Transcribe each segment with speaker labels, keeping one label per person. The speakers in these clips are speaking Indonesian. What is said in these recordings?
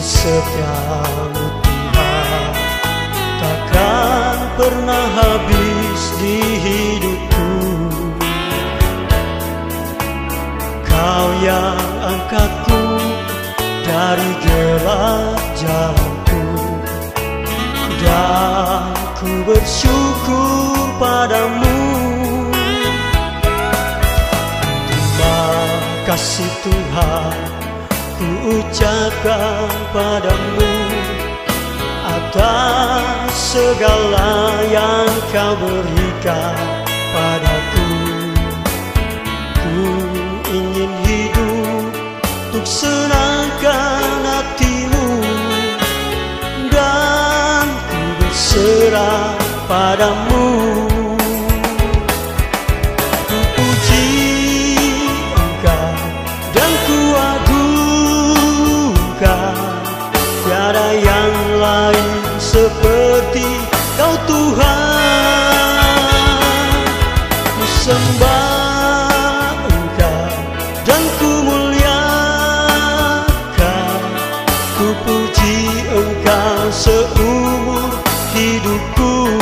Speaker 1: setiamu Tuhan takkan pernah habis di hidupku. Kau yang angkatku dari gelap jalanku, dan ku bersyukur padamu. Terima kasih Tuhan, ku ucapkan padamu atas segala yang kau berikan padaku. Ku ingin hidup untuk senangkan hatimu, dan ku berserah padamu. Ku puji Engkau dan ku agungkan, tiada yang lain seperti Kau Tuhan. Ku sembah Engkau dan ku muliakan, ku puji Engkau seumur hidupku.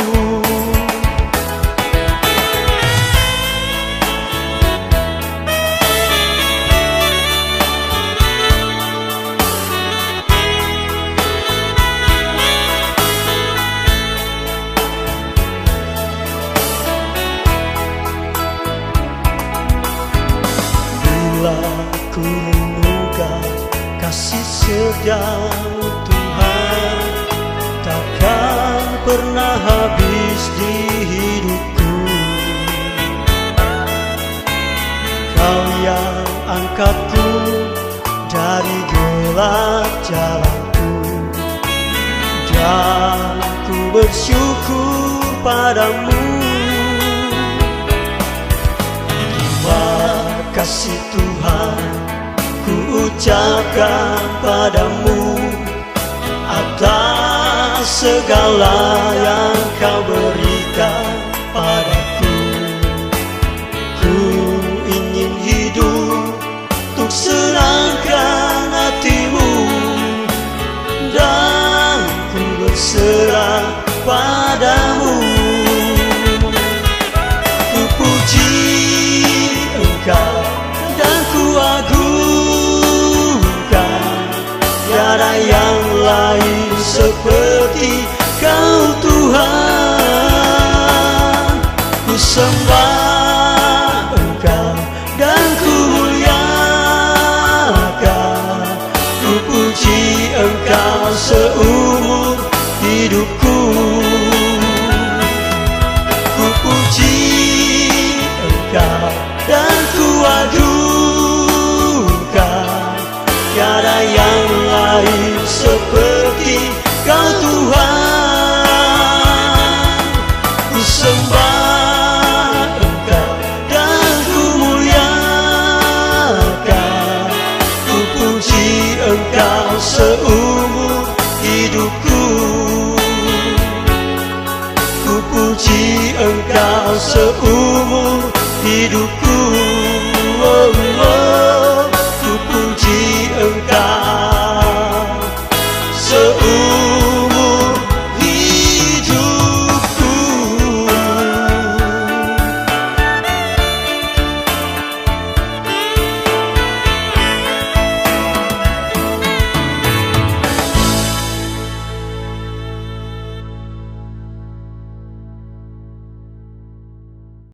Speaker 1: Bila ku renungkan kasih setiamu Tuhan takkan pernah habis di hidupku. Kau yang angkatku dari gelap jalanku, dan ku bersyukur padamu. Terima kasih Tuhan, ku ucapkan padamu atas segala yang Kau berikan padaku. Ku ingin hidup untuk senangkan hatimu, dan ku berserah padamu. Ku puji Engkau dan ku agungkan, tiada yang lain seperti Kau Tuhan. Ku sembah